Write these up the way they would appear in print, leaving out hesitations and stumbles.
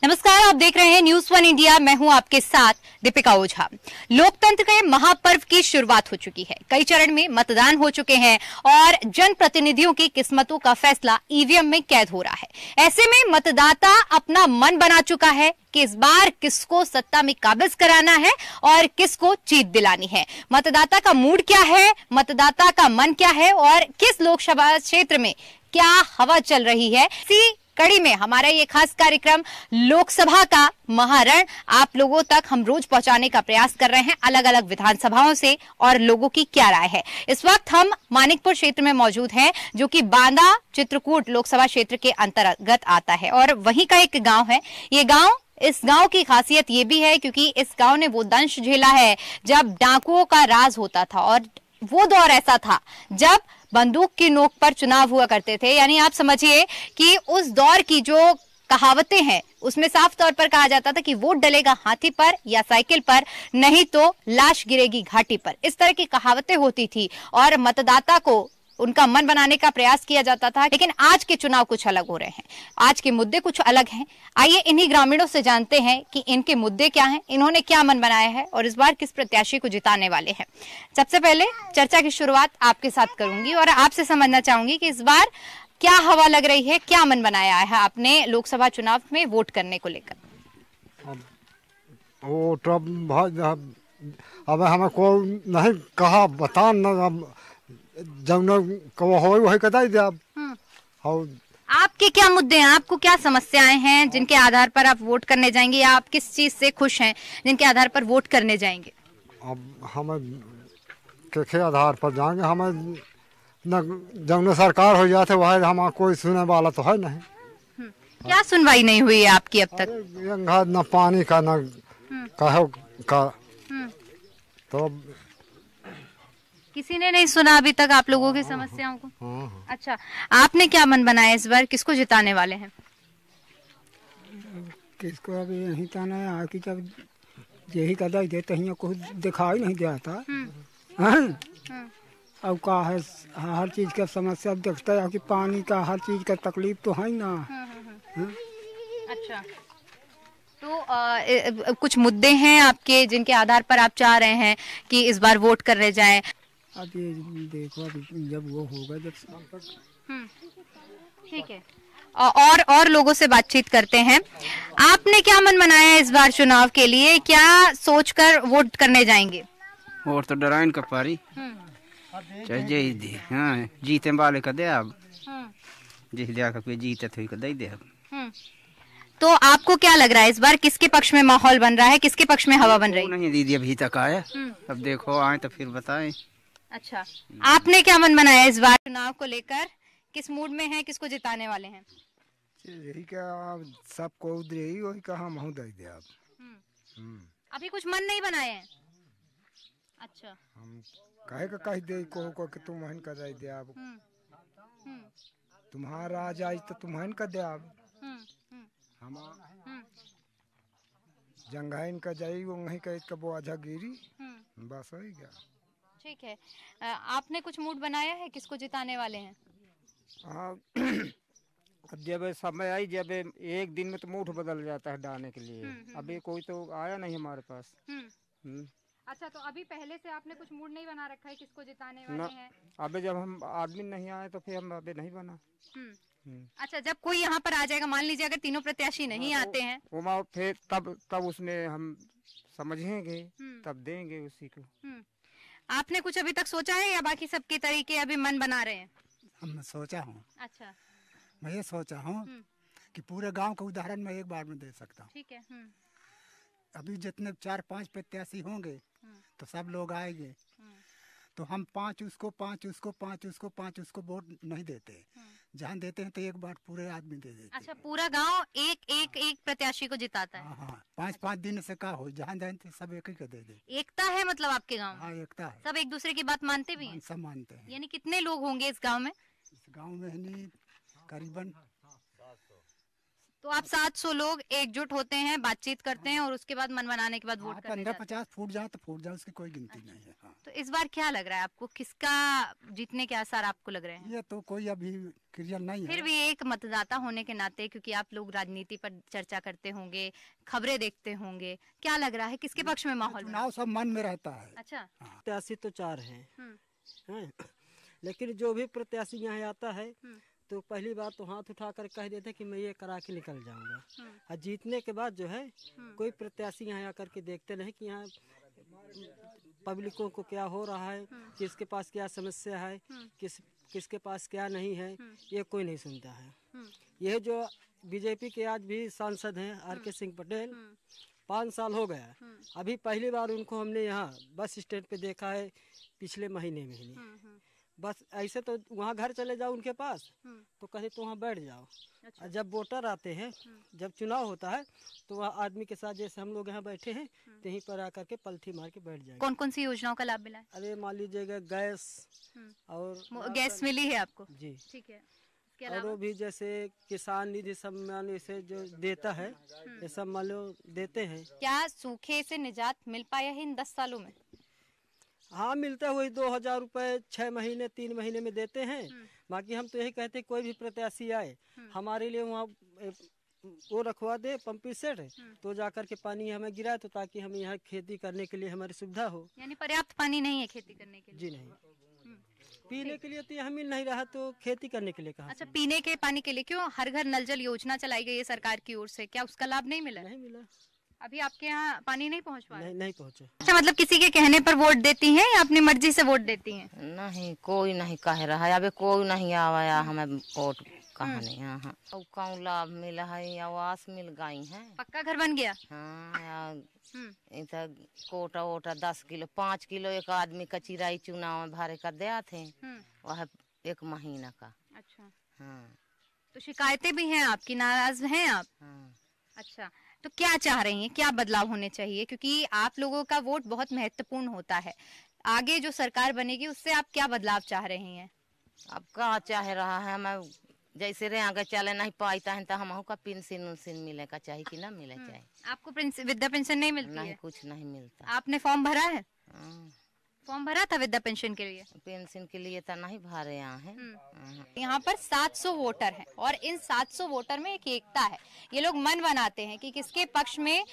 नमस्कार, आप देख रहे हैं न्यूज़ वन इंडिया। मैं हूं आपके साथ दीपिका ओझा। लोकतंत्र के महापर्व की शुरुआत हो चुकी है। कई चरण में मतदान हो चुके हैं और जनप्रतिनिधियों की किस्मतों का फैसला ईवीएम में कैद हो रहा है। ऐसे में मतदाता अपना मन बना चुका है कि इस बार किसको सत्ता में काबिज कराना है और किसको जीत दिलानी है। मतदाता का मूड क्या है, मतदाता का मन क्या है और किस लोकसभा क्षेत्र में क्या हवा चल रही है, इसी कड़ी में हमारा ये खास कार्यक्रम लोकसभा का महारण आप लोगों तक हम रोज पहुंचाने का प्रयास कर रहे हैं। अलग अलग विधानसभाओं से और लोगों की क्या राय है। इस वक्त हम मानिकपुर क्षेत्र में मौजूद हैं, जो कि बांदा चित्रकूट लोकसभा क्षेत्र के अंतर्गत आता है और वहीं का एक गांव है। ये गांव, इस गांव की खासियत ये भी है क्योंकि इस गांव ने वो दंश झेला है जब डाकुओं का राज होता था और वो दौर ऐसा था जब बंदूक की नोक पर चुनाव हुआ करते थे। यानी आप समझिए कि उस दौर की जो कहावतें हैं उसमें साफ तौर पर कहा जाता था कि वोट डलेगा हाथी पर या साइकिल पर, नहीं तो लाश गिरेगी घाटी पर। इस तरह की कहावतें होती थी और मतदाता को उनका मन बनाने का प्रयास किया जाता था। लेकिन आज के चुनाव कुछ अलग हो रहे हैं, आज के मुद्दे कुछ अलग हैं। आइए इन्हीं ग्रामीणों से जानते हैं कि इनके मुद्दे क्या हैं, इन्होंने क्या मन बनाया है और इस बार किस प्रत्याशी को जिताने वाले हैं। सबसे पहले चर्चा की शुरुआत आपके साथ करूंगी और आपसे समझना चाहूंगी कि इस बार क्या हवा लग रही है, क्या मन बनाया है आपने लोकसभा चुनाव में वोट करने को लेकर। वोट अब हमें को नहीं कहा बता न जब वही कहता ही आपके क्या मुद्दे हैं, आपको क्या समस्याएं हैं जिनके आधार पर आप वोट करने जाएंगे, या आप किस चीज से खुश हैं जिनके आधार पर वोट करने जाएंगे। अब हमें के आधार पर जाएंगे, हमें न जब सरकार हो जाते वह हमारा कोई सुनने वाला तो है नहीं। क्या सुनवाई नहीं हुई है आपकी अब तक? न पानी का न कहो का, तो किसी ने नहीं सुना अभी तक आप लोगों की समस्याओं को। अच्छा, आपने क्या मन बनाया इस बार, किसको जिताने वाले हैं? किसको अभी नहीं ताना है कि जब यही कदा ही देते हैं कुछ दिखाई नहीं देता। अब का है हर चीज का समस्या दिखता है कि पानी का हर चीज का तकलीफ तो है ना। अच्छा, तो कुछ मुद्दे हैं आपके जिनके आधार पर आप चाह रहे हैं कि इस बार वोट करने जाएं। अब ये देखो अभी जब वो होगा जब ठीक है, और लोगों से बातचीत करते हैं। आपने क्या मन बनाया है इस बार चुनाव के लिए, क्या सोचकर वोट करने जाएंगे? वोट तो डराइन का पारी चाहिए दी। हाँ, जीते वाले का दे अब जिस दिया का कोई जीते तो दे दे। तो आपको क्या लग रहा है इस बार किसके पक्ष में माहौल बन रहा है, किसके पक्ष में हवा बन रही है? नहीं दीदी अभी तक आया, अब देखो आए तो फिर बताएं। अच्छा, आपने क्या मन बनाया इस बार चुनाव को लेकर, किस मूड में है, किसको जिताने वाले हैं? यही क्या सबको उधर ही वही कहा महू दे दे अब। अभी कुछ मन नहीं बनाए हैं। अच्छा, हम कहे का कह दे को कि तुम हन का दे दे अब। तुम्हारा आ जाए तो तुम हन का दे अब। हम जंगाइन का जाई वो नहीं कह इसका वो आधा गिरी बस हो गया। ठीक है, आपने कुछ मूड बनाया है किसको जिताने वाले हैं? अब जब समय आई जब एक दिन में तो मूड बदल जाता है डालने के लिए। अभी कोई तो आया नहीं हमारे पास। अच्छा, तो अभी पहले से आपने कुछ मूड नहीं बना रखा है किसको जिताने वाले हैं? अबे जब हम आदमी नहीं आए तो फिर हम अबे नहीं बना। अच्छा, जब कोई यहाँ पर आ जाएगा, मान लीजिए अगर तीनों प्रत्याशी नहीं आते हैं वो फिर तब उसमें हम समझेंगे तब देंगे उसी को। आपने कुछ अभी तक सोचा है या बाकी सबके तरीके अभी मन बना रहे हैं? हम सोचा हूँ। अच्छा, मैं ये सोचा हूँ कि पूरे गांव का उदाहरण मैं एक बार में दे सकता हूँ। ठीक है। अभी जितने 4-5 प्रत्याशी होंगे तो सब लोग आएंगे, तो हम 5 उसको 5 उसको 5 उसको 5 उसको वोट नहीं देते। जहाँ देते हैं तो एक बार पूरे आदमी दे देते। अच्छा, पूरा गांव एक प्रत्याशी को जिताता है? हाँ, 5-5 दिन से का हो, जहाँ जाते सब एक ही को दे दे। एकता है मतलब आपके गांव में? हाँ, एकता है। सब एक दूसरे की बात मानते भी हैं? सब मानते हैं। यानी कितने लोग होंगे इस गांव में? इस गांव में करीबन तो आप 700 लोग एकजुट होते हैं, बातचीत करते हैं और उसके बाद मन बनाने के बाद वोट करने 15-50 फूट जाए तो फूट जाए, उसकी कोई गिनती नहीं है। हाँ। तो इस बार क्या लग रहा है आपको, किसका जीतने के आसार आपको लग रहे हैं? ये तो कोई अभी क्लियर नहीं है। फिर भी एक मतदाता होने के नाते, क्योंकि आप लोग राजनीति पर चर्चा करते होंगे, खबरें देखते होंगे, क्या लग रहा है किसके पक्ष में माहौल बना? चुनाव सब मन में रहता है। अच्छा। प्रत्याशी तो 4 हैं, लेकिन जो भी प्रत्याशी यहाँ आता है तो पहली बात तो हाथ उठाकर कह देते कि मैं ये करा के निकल जाऊंगा, और जीतने के बाद जो है कोई प्रत्याशी यहाँ आकर के देखते नहीं कि यहाँ पब्लिकों को क्या हो रहा है, किसके पास क्या समस्या है, किसके पास क्या नहीं है, ये कोई नहीं सुनता है। यह जो बीजेपी के आज भी सांसद हैं RK सिंह पटेल, 5 साल हो गया, अभी पहली बार उनको हमने यहाँ बस स्टैंड पे देखा है पिछले महीने। बस ऐसे तो वहाँ घर चले जाओ उनके पास तो कहे तो वहाँ बैठ जाओ। और जब वोटर आते हैं, जब चुनाव होता है तो वह आदमी के साथ जैसे हम लोग यहाँ बैठे हैं यहीं पर आकर के पलथी मार के बैठ जाएंगे। कौन कौन सी योजनाओं का लाभ मिला है? अरे मान लीजिएगा गैस और गैस मिली है आपको? जी ठीक है। और वो भी जैसे किसान निधि सम्मान इसे जो देता है ये सब मान लो देते हैं। क्या सूखे से निजात मिल पाया है इन 10 सालों में? हाँ मिलता हुई 2000 रुपए 6 महीने 3 महीने में देते हैं। बाकी हम तो यही कहते कोई भी प्रत्याशी आए हमारे लिए वहाँ वो रखवा दे पंपी सेट, तो जाकर के पानी हमें गिराए तो ताकि हम यहाँ खेती करने के लिए हमारी सुविधा हो। यानी पर्याप्त पानी नहीं है खेती करने के लिए? जी नहीं, पीने के लिए तो यहाँ मिल नहीं रहा तो खेती करने के लिए कहाँ? अच्छा, पीने के पानी के लिए क्यों हर घर नल जल योजना चलाई गई है सरकार की ओर से, क्या उसका लाभ नहीं मिला? नहीं मिला, अभी आपके यहाँ पानी नहीं पहुँच पा रहा? नहीं पहुँचे। अच्छा, मतलब किसी के कहने पर वोट देती हैं या अपनी मर्जी से वोट देती हैं? नहीं, कोई नहीं कह रहा है, अभी कोई नहीं आया हमें वोट कहाँ नहीं। हाँ कौन लाभ मिला है, आवास मिल गई है, पक्का घर बन गया? हाँ इधर कोटा वोटा 10 किलो 5 किलो एक आदमी का चिराई चुनाव में भारे का दिया थे, वह 1 महीना का। अच्छा। हाँ तो शिकायतें भी हैं आपकी, नाराज हैं आप? हाँ। अच्छा, तो क्या चाह रही हैं, क्या बदलाव होने चाहिए? क्योंकि आप लोगों का वोट बहुत महत्वपूर्ण होता है, आगे जो सरकार बनेगी उससे आप क्या बदलाव चाह रही हैं? अब क्या चाह रहा है, हमें जैसे रे आगे चले नहीं पाता है तो हम का पेंशन उन्शन मिले का चाहिए कि ना मिले चाहिए। आपको वृद्धा पेंशन नहीं मिलती? नहीं है? कुछ नहीं मिलता। आपने फॉर्म भरा है? हाँ। फॉर्म भरा था वृद्धा पेंशन के लिए? पेंशन के लिए तो नहीं भरे यहाँ है। यहाँ पर 700 वोटर हैं और इन 700 वोटर में एक एकता है। ये लोग मन बनाते हैं कि किसके पक्ष में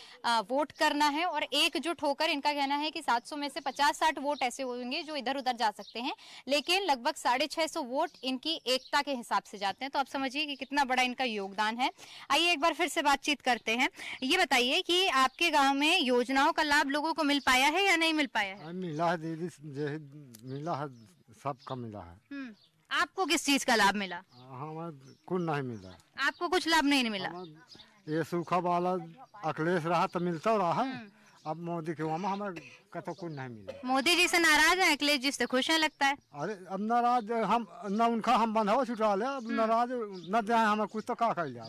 वोट करना है और एकजुट होकर इनका कहना है कि 700 में से 50-60 वोट ऐसे होंगे जो इधर उधर जा सकते हैं, लेकिन लगभग 650 वोट इनकी एकता के हिसाब से जाते हैं। तो आप समझिए कि कितना बड़ा इनका योगदान है। आइए एक बार फिर से बातचीत करते हैं। ये बताइए कि आपके गाँव में योजनाओं का लाभ लोगों को मिल पाया है या नहीं मिल पाया है? मिला है दीदी, मिला है, सबका मिला है। आपको किस चीज का लाभ मिला? हमें कुछ नहीं मिला। आपको कुछ लाभ नहीं मिला? ये सूखा वाला अखिलेश रहा तो मिलता रहा है, अब मोदी के वहाँ हमें तो कुछ नहीं मिला। मोदी जी से नाराज है, अखिलेश जी से खुश है लगता है? अरे अब नाराज हम न उनका हम बंधावा छुटा ले, अब नाराज न दे हमें कुछ तो क्या कर लिया।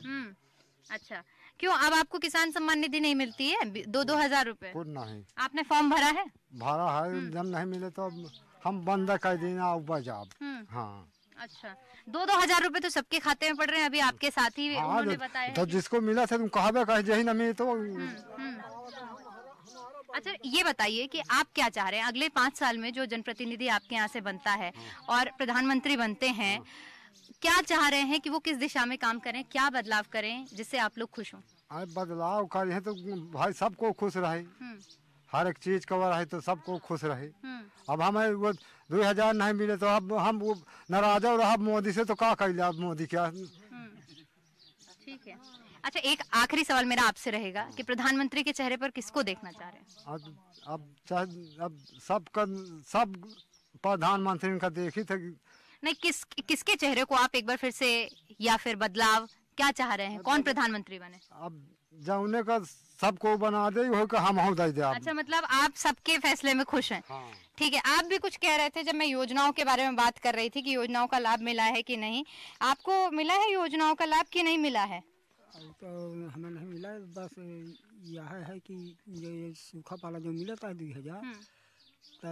अच्छा, क्यों अब आपको किसान सम्मान निधि नहीं मिलती है 2-2 हजार रुपए? कुछ नहीं। आपने फॉर्म भरा है? भरा है, जब नहीं मिले तो हम बंद कर देना बजाब। हाँ। अच्छा, 2-2 हजार रुपए तो सबके खाते में पड़ रहे हैं, अभी आपके साथ ही उन्होंने बताया तो जिसको मिला था तुम कहा कहे जही न मिले तो। अच्छा, ये बताइए कि आप क्या चाह रहे हैं अगले 5 साल में, जो जनप्रतिनिधि आपके यहाँ से बनता है और प्रधानमंत्री बनते हैं, क्या चाह रहे हैं कि वो किस दिशा में काम करें, क्या बदलाव करें जिससे आप लोग खुश हों? बदलाव करें तो भाई सबको खुश रहे, हर एक चीज कवर है तो सबको खुश रहे। अब हमें वो 2000 नहीं मिले तो अब हम वो नाराज हो रहा मोदी से, तो क्या कर लिया मोदी क्या। ठीक है। अच्छा, एक आखिरी सवाल मेरा आपसे रहेगा कि प्रधानमंत्री के चेहरे पर किसको देखना चाह रहे हैं? अब सब प्रधानमंत्री का देखी थे नहीं, किसके चेहरे को आप एक बार फिर से, या फिर बदलाव क्या चाह रहे हैं, कौन प्रधानमंत्री बने? अब जाने का सबको बना दे हो कि हम दे दे। अच्छा, मतलब आप सबके फैसले में खुश हैं? हाँ। ठीक है, आप भी कुछ कह रहे थे जब मैं योजनाओं के बारे में बात कर रही थी कि योजनाओं का लाभ मिला है कि नहीं। आपको मिला है योजनाओं का लाभ कि नहीं मिला है? तो हमें नहीं मिला, बस यह है कि ये सूखा वाला जो मिला था 2000, तो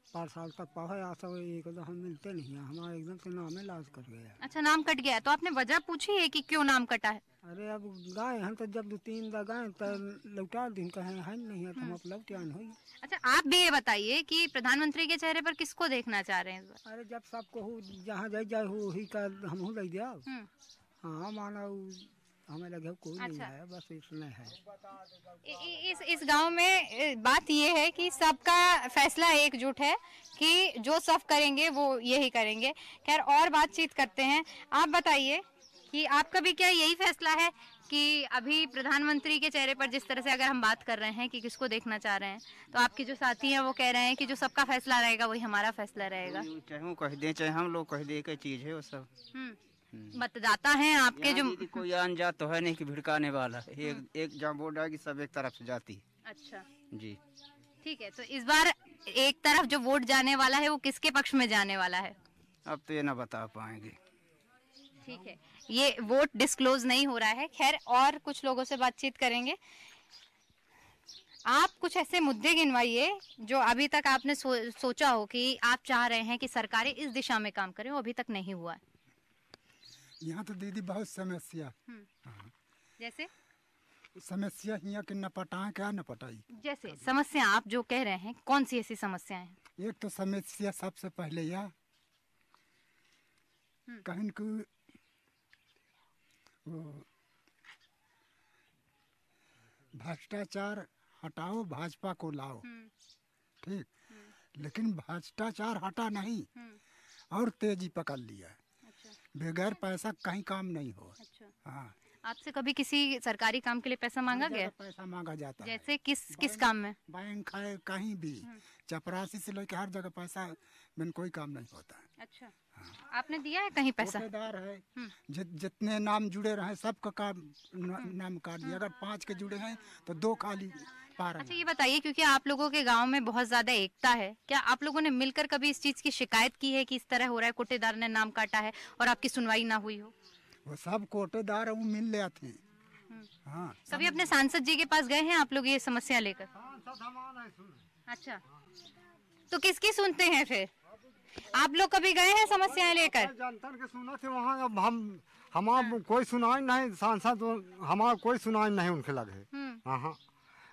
5 साल तक पढ़े आशा एकदम हम मिलते नहीं है, हमारा एकदम से नाम लाज कर गया। अच्छा, नाम कट गया, तो आपने वजह पूछी है कि क्यों नाम कटा है? अरे अब गाय हम तो जब 2-3 गाय तो लौटा दिन कहे है नहीं है तो हम लौट आन हुई। अच्छा, आप भी ये बताइए कि प्रधानमंत्री के चेहरे पर किसको देखना चाह रहे हैं इस बार? अरे जब सबको हो जहाँ जाए हो ही का हम हो लग दिया। हाँ माना हमें लगे कोई नहीं है, बस इसमें है। इस गांव में बात ये है कि सबका फैसला एकजुट है कि जो सब करेंगे वो यही करेंगे। खैर, और बातचीत करते हैं। आप बताइए कि आपका भी क्या यही फैसला है कि अभी प्रधानमंत्री के चेहरे पर जिस तरह से अगर हम बात कर रहे हैं कि किसको देखना चाह रहे हैं, तो आपके जो साथी हैं वो कह रहे हैं कि जो सबका फैसला रहेगा वही हमारा फैसला रहेगा। चाहे वो कह दे चाहे हम लोग कह दे, एक चीज है वो सब। मतदाता हैं आपके जो कोई अनजात तो है नहीं कि भिड़काने वाला है। एक जहाँ वोट आएगी सब एक तरफ से जाती। अच्छा जी, ठीक है। तो इस बार एक तरफ जो वोट जाने वाला है वो किसके पक्ष में जाने वाला है? अब तो ये ना बता पाएंगे। ठीक है, ये वोट डिस्क्लोज नहीं हो रहा है। खैर, और कुछ लोगों से बातचीत करेंगे। आप कुछ ऐसे मुद्दे गिनवाइए जो अभी तक आपने सोचा हो कि आप चाह रहे हैं कि सरकारें इस दिशा में काम करें, वो अभी तक नहीं हुआ है। यहाँ तो दीदी बहुत समस्या। जैसे समस्या यहाँ की न पटाए क्या न पटाई। जैसे समस्या आप जो कह रहे हैं, कौन सी ऐसी समस्याएं हैं? एक तो समस्या सबसे पहले यह कहीं को भ्रष्टाचार हटाओ, भाजपा को लाओ। ठीक, लेकिन भ्रष्टाचार हटा नहीं और तेजी पकड़ लिया। बगैर पैसा कहीं काम नहीं हो। हाँ, आपसे कभी किसी सरकारी काम के लिए पैसा मांगा गया? पैसा मांगा जाता है। जैसे किस काम में? बैंक है, कहीं भी चपरासी से लेकर हर जगह पैसा बिन कोई काम नहीं होता है। अच्छा, हाँ। आपने दिया है कहीं पैसा? ठेकेदार है, जितने नाम जुड़े रहे सबका नाम काट दिया। अगर 5 के जुड़े हैं तो 2 खाली पा रहे। अच्छा, ये बताइए, क्योंकि आप लोगों के गांव में बहुत ज्यादा एकता है, क्या आप लोगों ने मिलकर कभी इस चीज की शिकायत की है कि इस तरह हो रहा है, कोटेदार ने नाम काटा है और आपकी सुनवाई ना हुई हो? वो सब कोटेदार वो मिल ले आते हैं। हाँ, कभी अपने सांसद जी के पास गए हैं आप लोग ये समस्या लेकर? अच्छा, तो किसकी सुनते हैं फिर? आप लोग कभी गए हैं समस्याएं लेकर? जनता के सुना थे वहाँ। अब हमारा कोई सुनाई नहीं, सांसद हमारा कोई सुनाई नहीं उनके लगे। हाँ,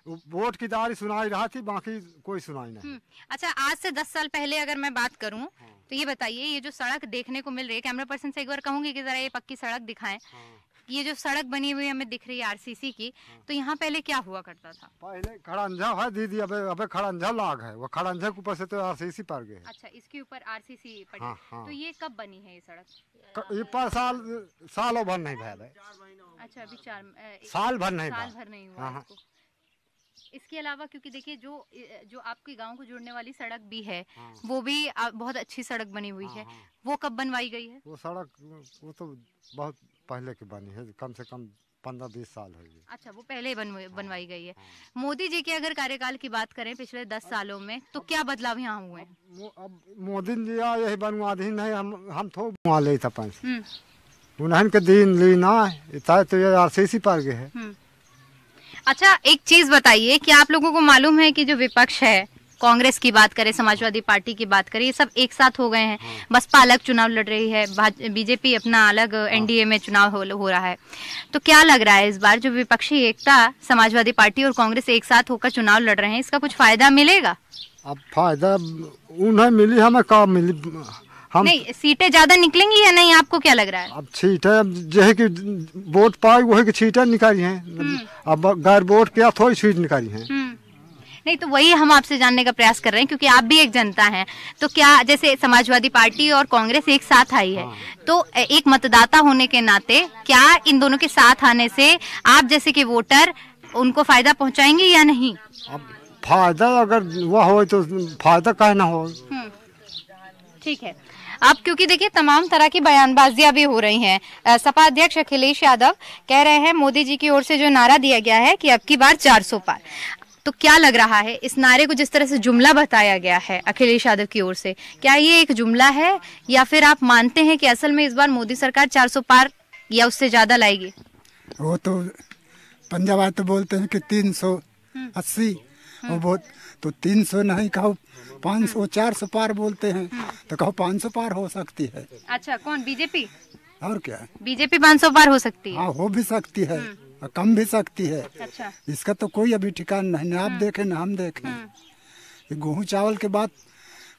वोट की दारी सुनाई रहा थी, बाकी कोई सुनाई नहीं। अच्छा, आज से 10 साल पहले अगर मैं बात करूं तो ये बताइए, ये जो सड़क देखने को मिल रही है, कैमरा पर्सन से एक बार कहूंगी कि जरा ये पक्की सड़क दिखाएं। ये जो सड़क बनी हुई हमें दिख रही है आरसीसी की, तो यहाँ पहले क्या हुआ करता था? पहले खड़ंजा है दीदी, अबे खड़ंजा लाग है, वो खड़ंजा के ऊपर से तो आरसीसी पर गए। अच्छा, इसके ऊपर आरसीसी पड़ी। हाँ। तो ये कब बनी है ये सड़क? ये पर सालों भर नहीं भैया। अच्छा, अभी साल भर नहीं हुआ इसको। इसके अलावा क्योंकि देखिए जो आपके गांव को जोड़ने वाली सड़क भी है, वो भी बहुत अच्छी सड़क बनी हुई है। वो कब बनवाई गई है? वो सड़क वो तो बहुत पहले की बनी है, कम से कम 15-20 साल हो गए। अच्छा, वो पहले बनवाई गई है। मोदी जी के अगर कार्यकाल की बात करें पिछले 10 सालों में, तो क्या बदलाव यहाँ हुए? अब मोदी जी यही बनवा दी नहीं, हम थोड़ा बनवा ले था पैसा उन्हें के दिन ली ना, तो ये आरसीसी पर गए है। अच्छा, एक चीज बताइए कि आप लोगों को मालूम है कि जो विपक्ष है, कांग्रेस की बात करें, समाजवादी पार्टी की बात करें, ये सब एक साथ हो गए हैं। बसपा अलग चुनाव लड़ रही है, बीजेपी अपना अलग एनडीए में चुनाव हो रहा है। तो क्या लग रहा है इस बार जो विपक्षी एकता, समाजवादी पार्टी और कांग्रेस एक साथ होकर चुनाव लड़ रहे हैं, इसका कुछ फायदा मिलेगा? अब फायदा उन्हें मिली, हमें कब मिली? नहीं, सीटें ज्यादा निकलेंगी या नहीं, आपको क्या लग रहा है? अब सीटें जो की वोट पाई वही की सीटें निकाली हैं। अब गैर वोट क्या थोड़ी सीट निकाली हैं। नहीं, तो वही हम आपसे जानने का प्रयास कर रहे हैं, क्योंकि आप भी एक जनता हैं। तो क्या जैसे समाजवादी पार्टी और कांग्रेस एक साथ आई है, तो एक मतदाता होने के नाते क्या इन दोनों के साथ आने से आप जैसे कि वोटर उनको फायदा पहुंचाएंगे या नहीं? अब फायदा अगर वह हो तो फायदा कहे ना हो। ठीक है। अब क्योंकि देखिए तमाम तरह की बयानबाजियां भी हो रही हैं। सपा अध्यक्ष अखिलेश यादव कह रहे हैं मोदी जी की ओर से जो नारा दिया गया है कि अब की बार 400 पार, तो क्या लग रहा है इस नारे को जिस तरह से जुमला बताया गया है अखिलेश यादव की ओर से, क्या ये एक जुमला है या फिर आप मानते हैं कि असल में इस बार मोदी सरकार 400 पार या उससे ज्यादा लाएगी? वो तो पंजाब तो बोलते हैं कि 380 वो बहुत तो 300 नहीं कहो 500 400 पार बोलते हैं, तो कहो 500 पार हो सकती है। अच्छा, कौन? बीजेपी? और क्या, बीजेपी 500 पार हो सकती है? हाँ हो भी सकती है और कम भी सकती है। अच्छा। इसका तो कोई अभी ठिकाना नहीं, ना आप देखें ना हम देखें। ये गेहूँ चावल के बाद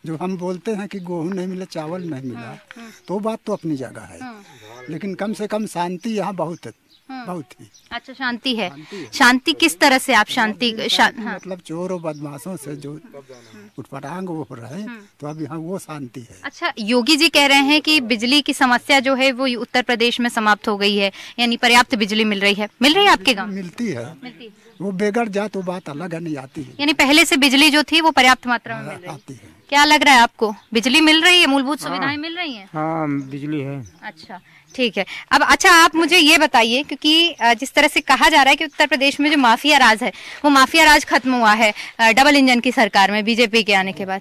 जो हम बोलते हैं कि गेहूँ नहीं मिला, चावल नहीं मिला, तो बात तो अपनी जगह है, लेकिन कम से कम शांति यहाँ बहुत है, बहुत ही। अच्छा, शांति है। शांति किस तरह से आप शांति मतलब चोर और बदमाशों से जो उठपटांग वो हो रहे, तो अब यहाँ वो शांति है। अच्छा, योगी जी कह रहे हैं कि बिजली की समस्या जो है वो उत्तर प्रदेश में समाप्त हो गई है, यानी पर्याप्त बिजली मिल रही है। मिल रही है आपके गांव? मिलती है, वो बेगड़ जाए तो बात अलग है, नहीं आती है। यानी पहले से बिजली जो थी वो पर्याप्त मात्रा में मिल रही आती है। क्या लग रहा है आपको, बिजली मिल रही है, मूलभूत सुविधाएं मिल रही हैं? हाँ बिजली है। अच्छा, ठीक है। अब अच्छा, आप मुझे ये बताइए, क्योंकि जिस तरह से कहा जा रहा है कि उत्तर प्रदेश में जो माफिया राज है वो माफिया राज खत्म हुआ है डबल इंजन की सरकार में, बीजेपी के आने के बाद,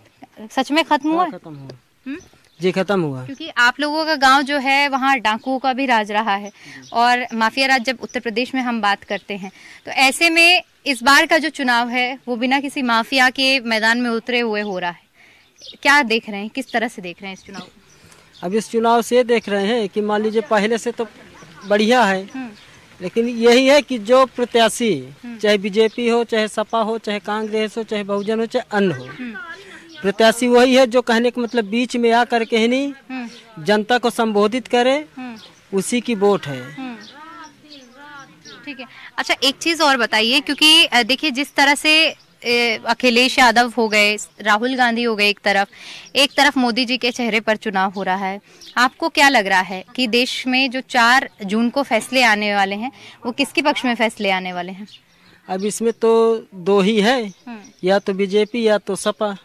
सच में खत्म हुआ? खत्म हुआ जी, खत्म हुआ। क्योंकि आप लोगों का गांव जो है वहाँ डाकुओं का भी राज रहा है, और माफिया राज जब उत्तर प्रदेश में हम बात करते हैं, तो ऐसे में इस बार का जो चुनाव है वो बिना किसी माफिया के मैदान में उतरे हुए हो रहा है। क्या देख रहे हैं, किस तरह से देख रहे हैं इस चुनाव को? अब इस चुनाव से देख रहे हैं कि मान लीजिए पहले से तो बढ़िया है, लेकिन यही है कि जो प्रत्याशी, चाहे बीजेपी हो, चाहे सपा हो, चाहे कांग्रेस हो, चाहे बहुजन हो, चाहे अन्य हो, प्रत्याशी वही है जो कहने का मतलब बीच में आकर के ही नहीं जनता को संबोधित करे, उसी की वोट है। ठीक है। अच्छा, एक चीज और बताइए, क्योंकि देखिए जिस तरह से अखिलेश यादव हो गए, राहुल गांधी हो गए एक तरफ मोदी जी के चेहरे पर चुनाव हो रहा है, आपको क्या लग रहा है कि देश में जो 4 जून को फैसले आने वाले हैं वो किसके पक्ष में फैसले आने वाले हैं? अब इसमें तो 2 ही है, या तो बीजेपी या तो सपा।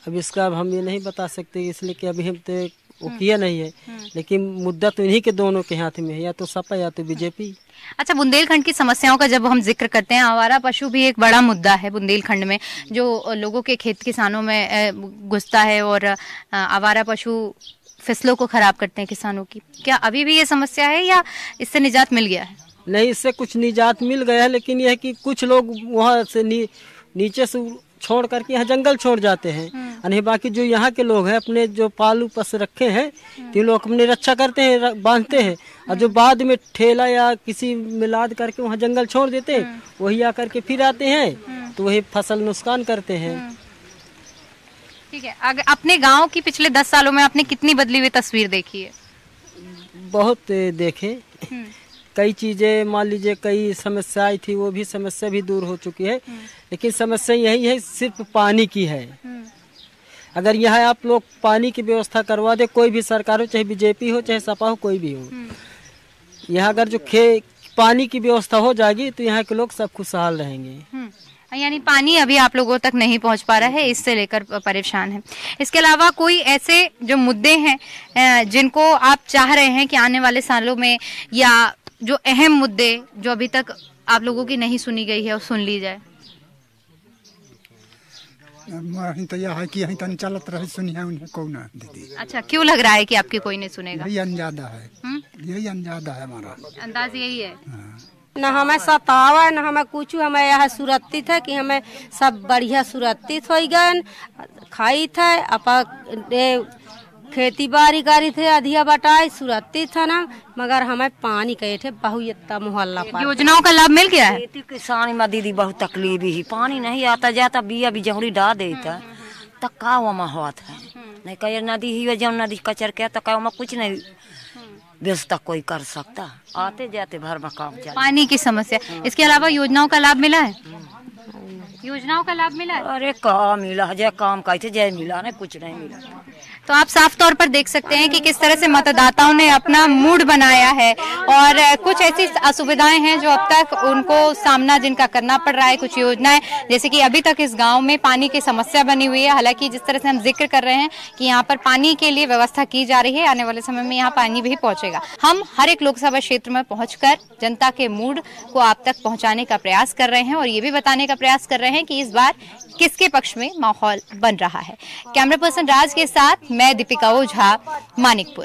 अब इसका अब हम ये नहीं बता सकते, इसलिए कि अभी हम तो वो किया नहीं है, लेकिन मुद्दा तो इन्हीं के दोनों के हाथ में है, या तो सपा या तो बीजेपी। अच्छा, बुंदेलखंड की समस्याओं का जब हम जिक्र करते हैं, आवारा पशु भी एक बड़ा मुद्दा है बुंदेलखंड में, जो लोगों के खेत किसानों में घुसता है और आवारा पशु फसलों को खराब करते हैं किसानों की। क्या अभी भी ये समस्या है या इससे निजात मिल गया है? नहीं, इससे कुछ निजात मिल गया है, लेकिन यह है कि कुछ लोग वहाँ से नीचे से छोड़ करके यहाँ जंगल छोड़ जाते हैं, और बाकी जो यहाँ के लोग हैं अपने जो पालू पशु रखे हैं, तो लोग अपनी रक्षा करते हैं, बांधते हैं, और जो बाद में ठेला या किसी मिलाद करके वहाँ जंगल छोड़ देते हैं, वही आकर के फिर आते हैं, तो वही फसल नुकसान करते हैं। ठीक है। अगर अपने गांव की पिछले 10 सालों में आपने कितनी बदली हुई तस्वीर देखी है? बहुत देखे, कई चीजें, मान लीजिए कई समस्या आई थी, वो भी समस्या भी दूर हो चुकी है, लेकिन समस्या यही है, सिर्फ पानी की है। अगर यहाँ आप लोग पानी की व्यवस्था करवा दे, कोई भी सरकार हो, चाहे बीजेपी हो, चाहे सपा हो, कोई भी हो, यहाँ अगर जो पानी की व्यवस्था हो जाएगी तो यहाँ के लोग सब खुशहाल रहेंगे। यानी पानी अभी आप लोगों तक नहीं पहुंच पा रहा है, इससे लेकर परेशान है। इसके अलावा कोई ऐसे जो मुद्दे हैं जिनको आप चाह रहे हैं कि आने वाले सालों में, या जो अहम मुद्दे जो अभी तक आप लोगों की नहीं सुनी गई है वो सुन ली जाए? तो यह है कि यही तो चलत रहे, सुनिए उन्हें कौन दीदी। अच्छा, क्यों लग रहा है कि आपकी कोई नहीं सुनेगा? यही अंदाजा है, यही अंदाजा है, हमारा अंदाज यही है। न हमें सतावा, न हमें कुछ, हमें यह सुरक्षित है कि हमें सब बढ़िया सुरक्षित हो गए, खाई थे अपा खेती बाड़ी करी थे, अधिया बटाई सुरक्षित था ना, मगर हमें पानी कहे थे बहुत मोहल्ला पर। योजनाओं का लाभ मिल गया है? खेती किसानी में दीदी बहुत तकलीफ ही, पानी नहीं आता जाता, बिया भी जहरी डाल देता तो का वहाँ होत है, नहीं कह नदी ही जब नदी कचर के तो का कुछ नहीं व्यवस्था कोई कर सकता, आते जाते भर में काम चल। पानी की समस्या, इसके अलावा योजनाओं का लाभ मिला है? योजनाओं का लाभ मिला है? अरे का मिला, जय काम कहते जय मिला, नहीं कुछ नहीं मिला। तो आप साफ तौर पर देख सकते हैं कि किस तरह से मतदाताओं ने अपना मूड बनाया है, और कुछ ऐसी असुविधाएं हैं जो अब तक उनको सामना जिनका करना पड़ रहा है। कुछ योजनाएं, जैसे कि अभी तक इस गांव में पानी की समस्या बनी हुई है, हालांकि जिस तरह से हम जिक्र कर रहे हैं कि यहाँ पर पानी के लिए व्यवस्था की जा रही है, आने वाले समय में यहाँ पानी भी पहुंचेगा। हम हर एक लोकसभा क्षेत्र में पहुंचकर जनता के मूड को आप तक पहुंचाने का प्रयास कर रहे हैं, और ये भी बताने का प्रयास कर रहे हैं कि इस बार किसके पक्ष में माहौल बन रहा है। कैमरा पर्सन राज के साथ मैं दीपिका ओझा, मानिकपुर।